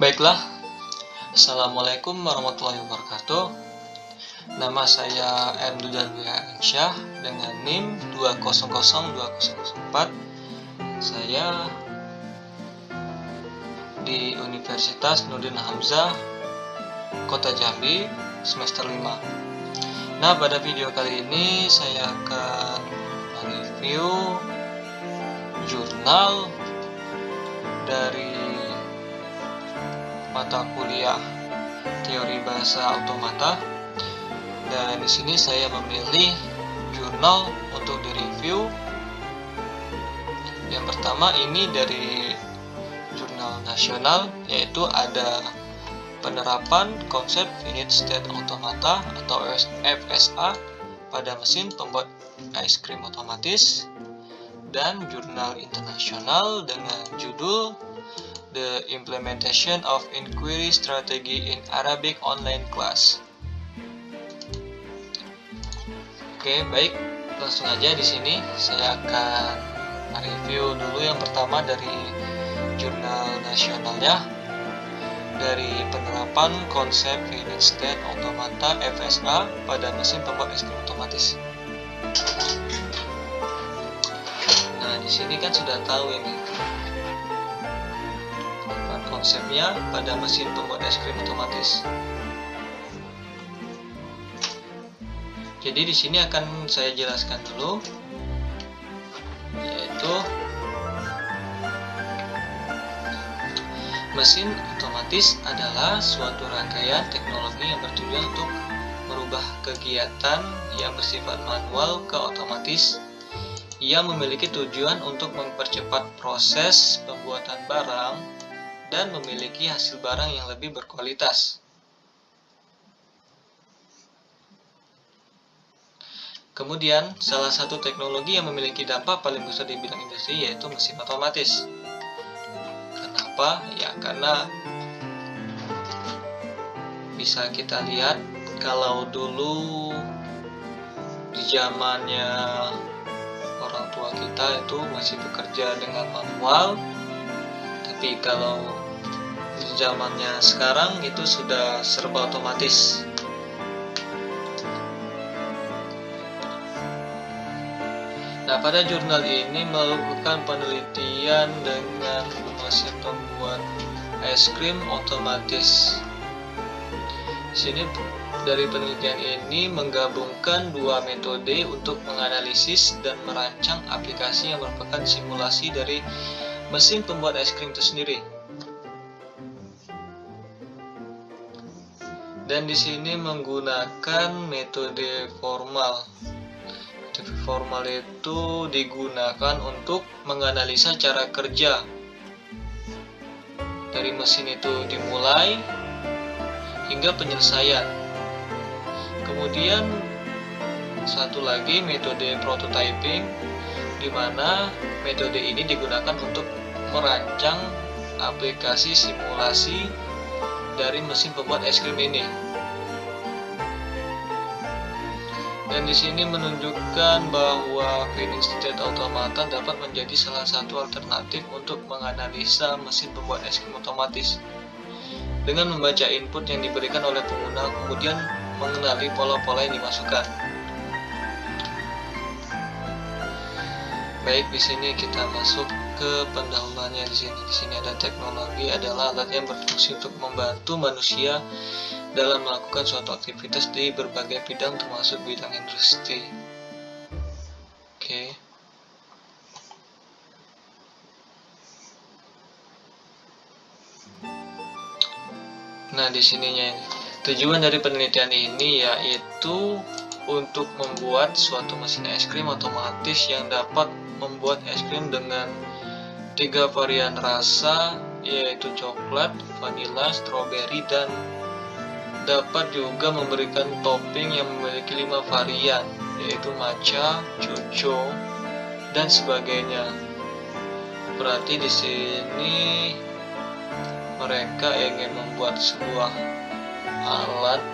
Baiklah, Assalamualaikum warahmatullahi wabarakatuh. Nama saya M. Dudalwi Syah dengan NIM 2002004. Saya di Universitas Nurdin Hamzah, Kota Jambi, semester 5. Nah, pada video kali ini saya akan mereview jurnal dari mata kuliah teori bahasa automata, dan di sini saya memilih jurnal untuk direview. Yang pertama ini dari jurnal nasional, yaitu ada penerapan konsep finite state automata atau FSA pada mesin pembuat es krim otomatis, dan jurnal internasional dengan judul The Implementation of Inquiry Strategy in Arabic Online Class. Oke, baik, langsung aja di sini saya akan review dulu yang pertama dari jurnal nasionalnya, dari penerapan konsep finite state automata FSA pada mesin pembuat es krim otomatis. Nah, di sini kan sudah tahu ini konsepnya pada mesin pembuat es krim otomatis. Jadi di sini akan saya jelaskan dulu, yaitu mesin otomatis adalah suatu rangkaian teknologi yang bertujuan untuk merubah kegiatan yang bersifat manual ke otomatis, yang memiliki tujuan untuk mempercepat proses pembuatan barang dan memiliki hasil barang yang lebih berkualitas. Kemudian, salah satu teknologi yang memiliki dampak paling besar di bidang industri yaitu mesin otomatis. Kenapa? Ya, karena bisa kita lihat kalau dulu di zamannya orang tua kita itu masih bekerja dengan manual, tapi kalau di zamannya sekarang itu sudah serba otomatis. Nah, pada jurnal ini melakukan penelitian dengan mesin pembuat es krim otomatis. Di sini dari penelitian ini menggabungkan dua metode untuk menganalisis dan merancang aplikasi yang merupakan simulasi dari mesin pembuat es krim itu sendiri. Dan di sini menggunakan metode formal. Metode formal itu digunakan untuk menganalisa cara kerja dari mesin itu dimulai hingga penyelesaian. Kemudian satu lagi metode prototyping, di mana metode ini digunakan untuk merancang aplikasi simulasi dari mesin pembuat es krim ini. Dan di sini menunjukkan bahwa finite state automata dapat menjadi salah satu alternatif untuk menganalisa mesin pembuat es krim otomatis. Dengan membaca input yang diberikan oleh pengguna, kemudian mengenali pola-pola yang dimasukkan. Baik, di sini kita masuk ke pendahuluannya. Di sini ada teknologi adalah alat yang berfungsi untuk membantu manusia dalam melakukan suatu aktivitas di berbagai bidang termasuk bidang industri. Oke. Nah, di sininya ini. Tujuan dari penelitian ini yaitu untuk membuat suatu mesin es krim otomatis yang dapat membuat es krim dengan 3 varian rasa, yaitu coklat, vanila, stroberi, dan dapat juga memberikan topping yang memiliki 5 varian, yaitu matcha, chucho, dan sebagainya. Berarti di sini mereka ingin membuat sebuah alat.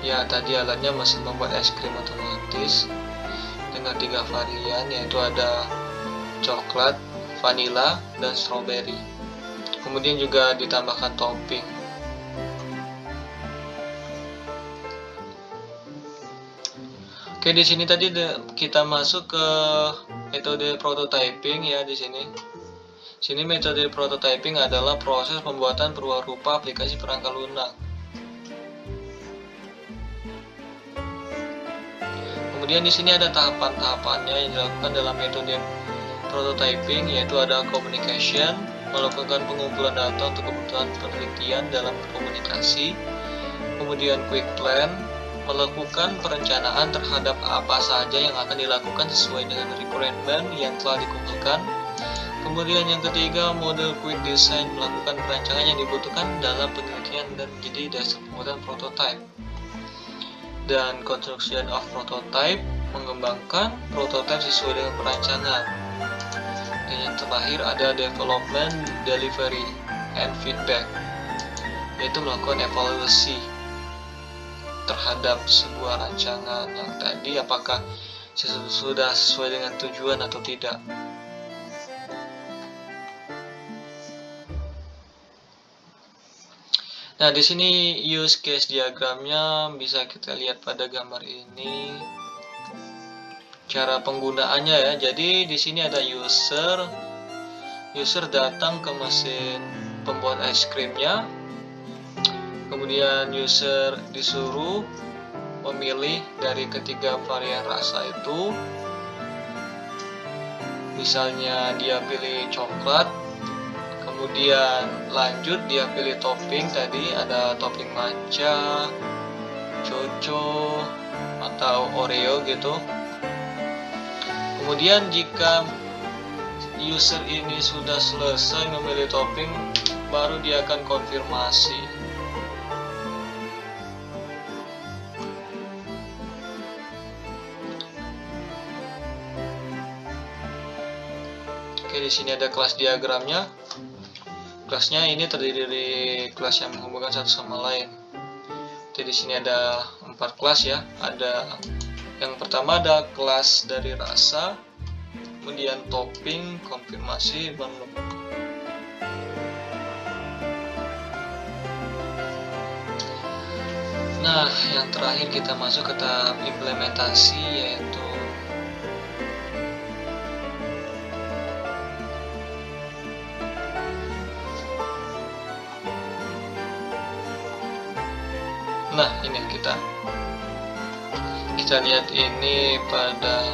Ya, tadi alatnya mesin membuat es krim otomatis dengan 3 varian, yaitu ada coklat, vanila, dan stroberi. Kemudian juga ditambahkan topping. Oke, di sini tadi kita masuk ke metode prototyping ya di sini. Sini metode prototyping adalah proses pembuatan perwarupa aplikasi perangkat lunak. Kemudian di sini ada tahapan-tahapannya yang dilakukan dalam metode prototyping, yaitu ada communication, melakukan pengumpulan data untuk kebutuhan penelitian dalam komunikasi. Kemudian quick plan, melakukan perencanaan terhadap apa saja yang akan dilakukan sesuai dengan requirement yang telah dikumpulkan. Kemudian yang ketiga, model quick design, melakukan perancangan yang dibutuhkan dalam penelitian dan menjadi dasar pembuatan prototype. Dan construction of prototype, mengembangkan prototype sesuai dengan perancangan. Dan yang terakhir ada development, delivery, and feedback, yaitu melakukan evaluasi terhadap sebuah rancangan yang tadi apakah sudah sesuai dengan tujuan atau tidak. Nah, di sini use case diagramnya bisa kita lihat pada gambar ini. Cara penggunaannya ya. Jadi di sini ada user datang ke mesin pembuat es krimnya. Kemudian user disuruh memilih dari ketiga varian rasa itu. Misalnya dia pilih coklat, kemudian lanjut dia pilih topping, tadi ada topping matcha, choco, atau oreo gitu. Kemudian jika user ini sudah selesai memilih topping, baru dia akan konfirmasi. Oke, di sini ada kelas diagramnya. Kelasnya ini terdiri dari kelas yang menghubungkan satu sama lain. Jadi di sini ada 4 kelas ya. Ada yang pertama ada kelas dari rasa, kemudian topping, konfirmasi, baru. Nah, yang terakhir kita masuk ke tahap implementasi, yaitu ini kita lihat ini pada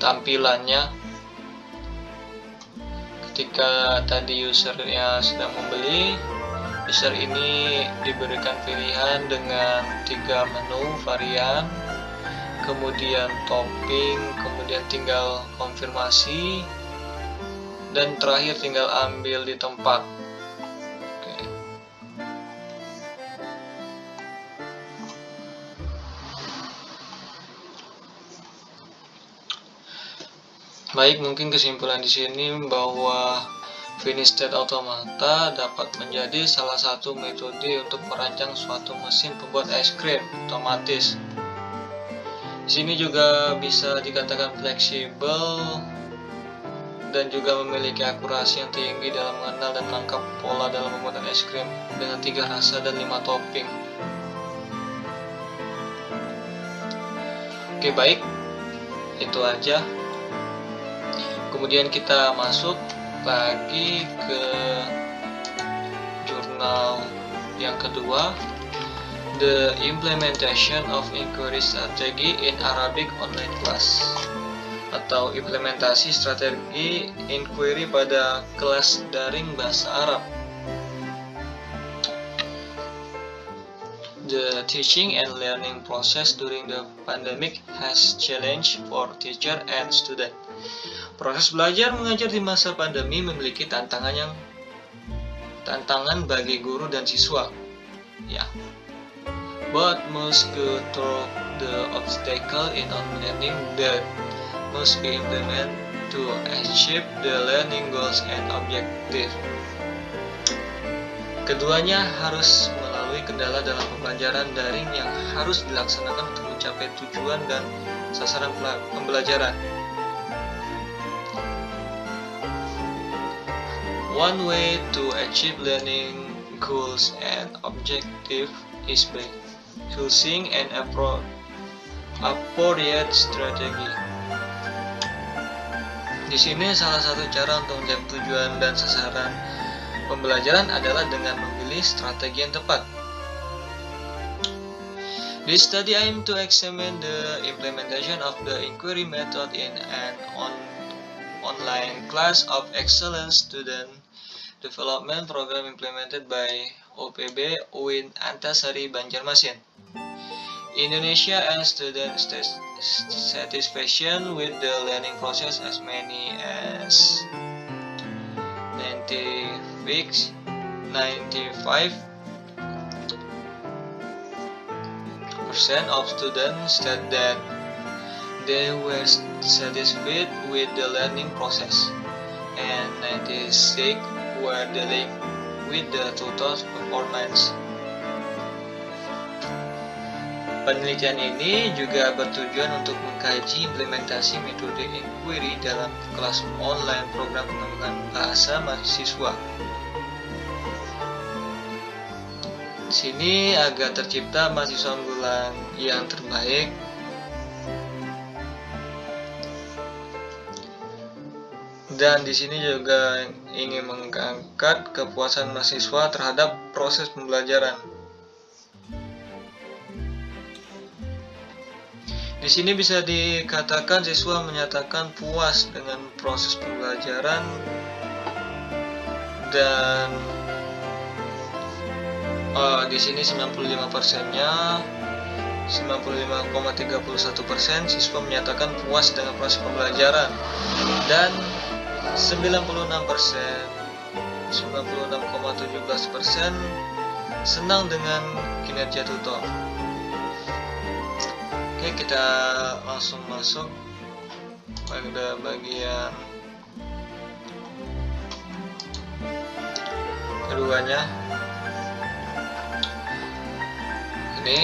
tampilannya. Ketika tadi usernya sedang membeli, user ini diberikan pilihan dengan 3 menu varian, kemudian topping, kemudian tinggal konfirmasi, dan terakhir tinggal ambil di tempat. Baik, mungkin kesimpulan di sini bahwa Finish State Automata dapat menjadi salah satu metode untuk merancang suatu mesin pembuat es krim otomatis. Di sini juga bisa dikatakan fleksibel dan juga memiliki akurasi yang tinggi dalam mengenal dan menangkap pola dalam pembuatan es krim dengan 3 rasa dan 5 topping. Oke, baik, itu aja. Kemudian kita masuk lagi ke jurnal yang kedua, The Implementation of Inquiry Strategy in Arabic Online Class, atau implementasi strategi inquiry pada kelas daring bahasa Arab. The teaching and learning process during the pandemic has challenge for teacher and student. Proses belajar mengajar di masa pandemi memiliki tantangan bagi guru dan siswa. Ya. But must go through the obstacle in learning that must be implemented to achieve the learning goals and objective. Keduanya harus melalui kendala dalam pembelajaran daring yang harus dilaksanakan untuk mencapai tujuan dan sasaran pembelajaran. One way to achieve learning goals and objectives is by choosing an appropriate strategy. Di sini salah satu cara untuk mencapai tujuan dan sasaran pembelajaran adalah dengan memilih strategi yang tepat. This study aims to examine the implementation of the inquiry method in an online class of excellence student development program implemented by OPB UIN Antasari Banjarmasin, Indonesia, and student satisfaction with the learning process. As many as 95% of students said that they were satisfied with the learning process, and 96% were dealing with the tutor performance. Penelitian ini juga bertujuan untuk mengkaji implementasi metode inquiry dalam kelas online program pengembangan bahasa mahasiswa. Di sini agar tercipta mahasiswa unggulan yang terbaik, dan di sini juga ingin mengangkat kepuasan mahasiswa terhadap proses pembelajaran. Di sini bisa dikatakan siswa menyatakan puas dengan proses pembelajaran, dan di sini 95%-nya 95,31% siswa menyatakan puas dengan proses pembelajaran, dan 96,17% senang dengan kinerja tutor. Oke, kita langsung masuk pada bagian keduanya. Ini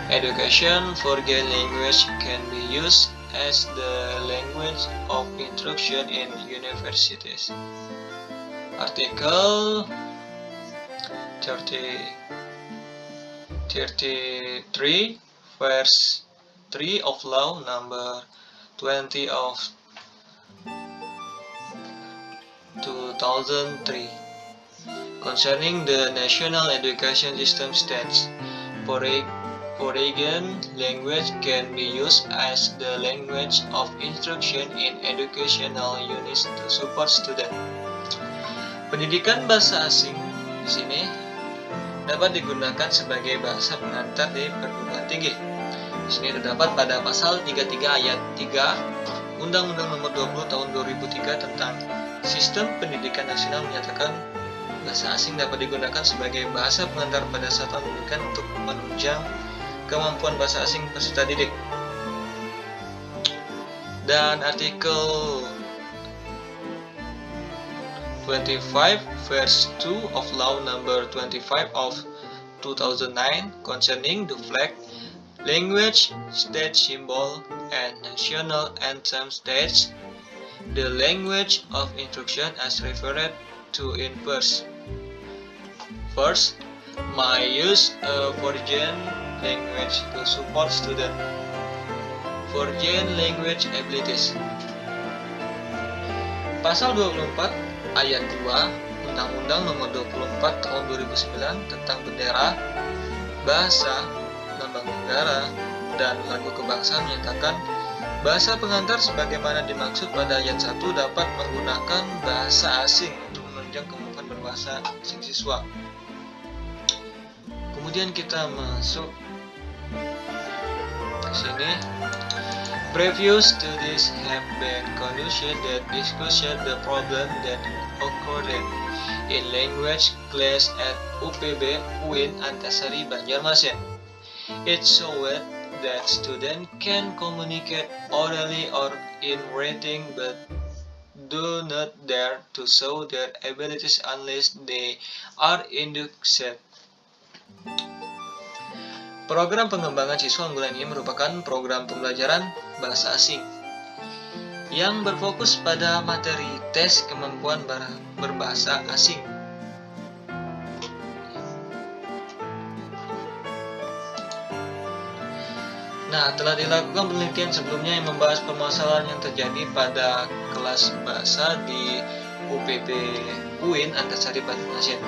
education for foreign language can be used as the language of instruction in universities. Artikel 33 verse 3 of law number 20 of 2003 concerning the national education system states, foreign language can be used as the language of instruction in educational units to support student. Pendidikan bahasa asing di sini dapat digunakan sebagai bahasa pengantar di perguruan tinggi. Di sini terdapat pada pasal 33 ayat 3 Undang-Undang Nomor 20 Tahun 2003 tentang Sistem Pendidikan Nasional menyatakan bahasa asing dapat digunakan sebagai bahasa pengantar pada satuan pendidikan untuk menunjang kemampuan bahasa asing peserta didik. Dan artikel 25 verse 2 of law number 25 of 2009 concerning the flag, language, state symbol, and national anthem states the language of instruction as referred to in verse. First, my use of foreign language to support student. Foreign language abilities. Pasal 24 ayat 2 Undang-Undang Nomor 24 Tahun 2009 tentang bendera, bahasa, lambang negara, dan lagu kebangsaan menyatakan bahasa pengantar sebagaimana dimaksud pada ayat 1 dapat menggunakan bahasa asing untuk menunjang kemampuan berbahasa asing siswa. Kemudian kita masuk ke sini. Previous studies have been concluded that discussion the problem that occurred in language class at UPB UIN Antasari Banjarmasin. It showed that students can communicate orally or in writing but do not dare to show their abilities unless they are induced. Program pengembangan siswa unggulan ini merupakan program pembelajaran bahasa asing yang berfokus pada materi tes kemampuan berbahasa asing. Nah, telah dilakukan penelitian sebelumnya yang membahas permasalahan yang terjadi pada kelas bahasa di UPB UIN Antasari Banjarmasin.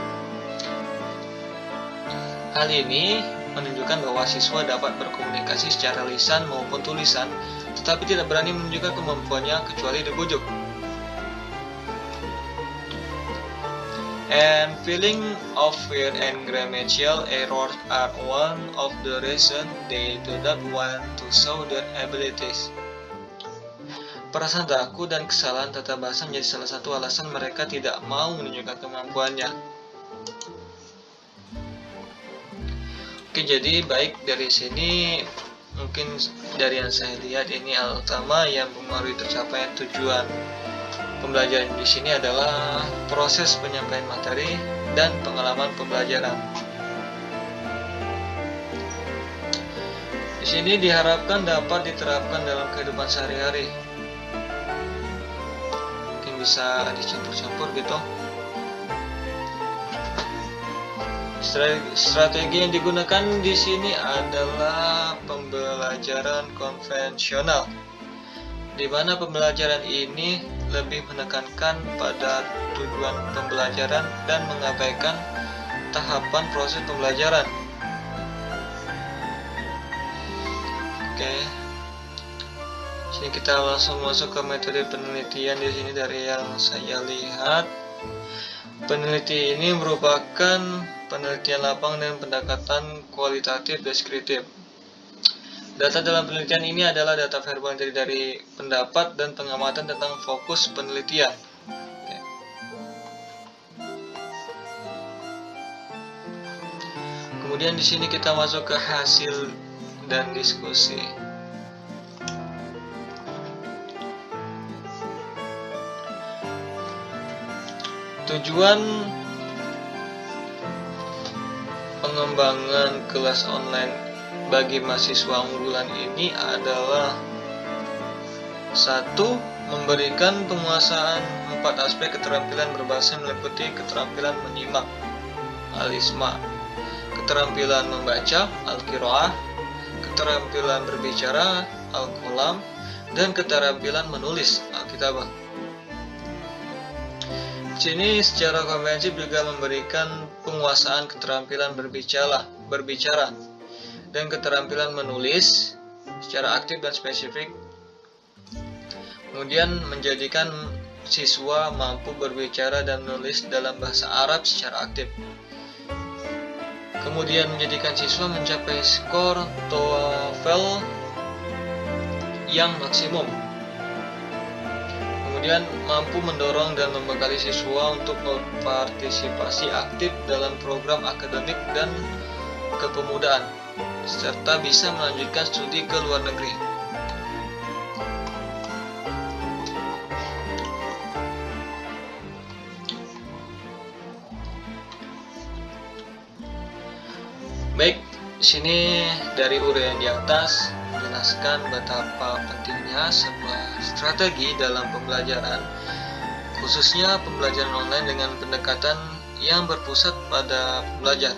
Hal ini menunjukkan bahwa siswa dapat berkomunikasi secara lisan maupun tulisan, tetapi tidak berani menunjukkan kemampuannya kecuali dibujuk. And feeling of fear and grammatical errors are one of the reasons they do not want to show their abilities. Perasaan takut dan kesalahan tata bahasa menjadi salah satu alasan mereka tidak mau menunjukkan kemampuannya. Oke, jadi baik dari sini mungkin dari yang saya lihat ini hal utama yang mempengaruhi tercapainya tujuan pembelajaran di sini adalah proses penyampaian materi dan pengalaman pembelajaran. Di sini diharapkan dapat diterapkan dalam kehidupan sehari-hari. Mungkin bisa dicampur-campur gitu. Strategi yang digunakan di sini adalah pembelajaran konvensional, di mana pembelajaran ini lebih menekankan pada tujuan pembelajaran dan mengabaikan tahapan proses pembelajaran. Oke. Sini kita langsung masuk ke metode penelitian. Di sini dari yang saya lihat, peneliti ini merupakan penelitian lapang dan pendekatan kualitatif deskriptif. Data dalam penelitian ini adalah data verbal yang terdiri dari pendapat dan pengamatan tentang fokus penelitian. Oke. Kemudian di sini kita masuk ke hasil dan diskusi. Tujuan pengembangan kelas online bagi mahasiswa unggulan ini adalah 1. Memberikan penguasaan 4 aspek keterampilan berbahasa meliputi keterampilan menyimak al-isma', keterampilan membaca al-qiraah, keterampilan berbicara al-qalam, dan keterampilan menulis al-kitabah. Di sini secara komprehensif juga memberikan penguasaan keterampilan berbicara dan keterampilan menulis secara aktif dan spesifik. Kemudian menjadikan siswa mampu berbicara dan menulis dalam bahasa Arab secara aktif. Kemudian menjadikan siswa mencapai skor TOEFL yang maksimum. Kemudian mampu mendorong dan membekali siswa untuk berpartisipasi aktif dalam program akademik dan kepemudaan, serta bisa melanjutkan studi ke luar negeri. Baik, sini dari uraian di atas menjelaskan betapa pentingnya sebuah strategi dalam pembelajaran, khususnya pembelajaran online dengan pendekatan yang berpusat pada pembelajar.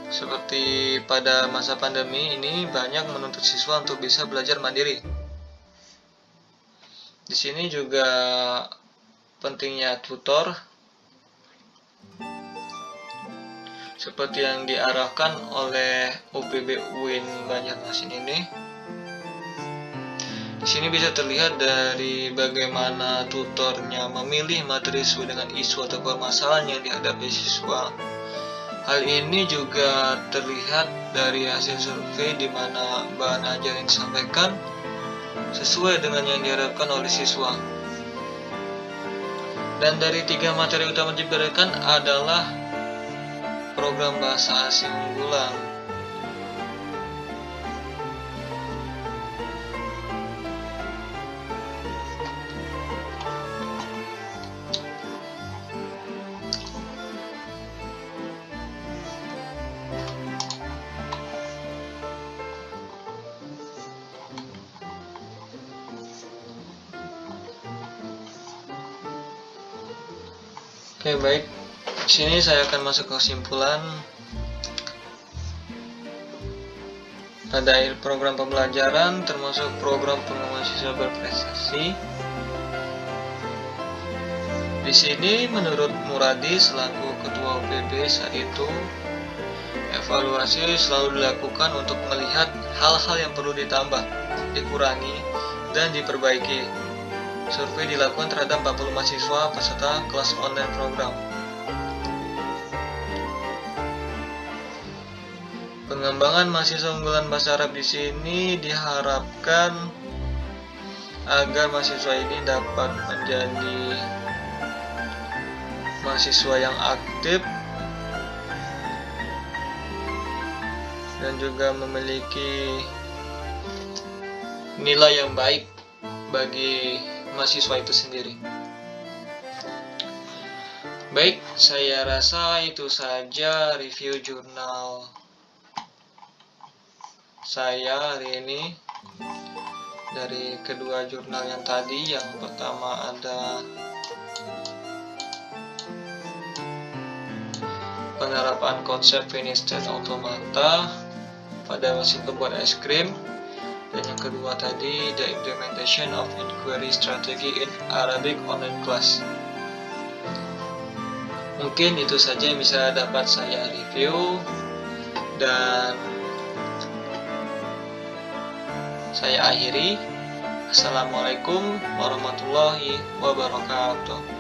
Seperti pada masa pandemi ini banyak menuntut siswa untuk bisa belajar mandiri. Di sini juga pentingnya tutor seperti yang diarahkan oleh UPB UIN Banjarmasin ini. Di sini bisa terlihat dari bagaimana tutornya memilih materi sesuai dengan isu atau permasalahan yang dihadapi siswa. Hal ini juga terlihat dari hasil survei di mana bahan ajar yang disampaikan sesuai dengan yang diharapkan oleh siswa. Dan dari 3 materi utama diberikan adalah program bahasa asing unggulan. Oke, baik. Di sini saya akan masuk ke kesimpulan. Ada program pembelajaran termasuk program pengembangan siswa berprestasi. Di sini menurut Muradi selaku ketua UPB saat itu, evaluasi selalu dilakukan untuk melihat hal-hal yang perlu ditambah, dikurangi, dan diperbaiki. Survei dilakukan terhadap 40 mahasiswa peserta kelas online program. Pengembangan mahasiswa unggulan bahasa Arab di sini diharapkan agar mahasiswa ini dapat menjadi mahasiswa yang aktif dan juga memiliki nilai yang baik bagi mahasiswa itu sendiri. Baik, saya rasa itu saja review jurnal saya hari ini. Dari kedua jurnal yang tadi, yang pertama ada penerapan konsep finish state automata pada mesin pembuat es krim, dan yang kedua tadi the implementation of inquiry strategy in Arabic online class. Mungkin itu saja yang bisa dapat saya review, dan saya akhiri. Assalamualaikum warahmatullahi wabarakatuh.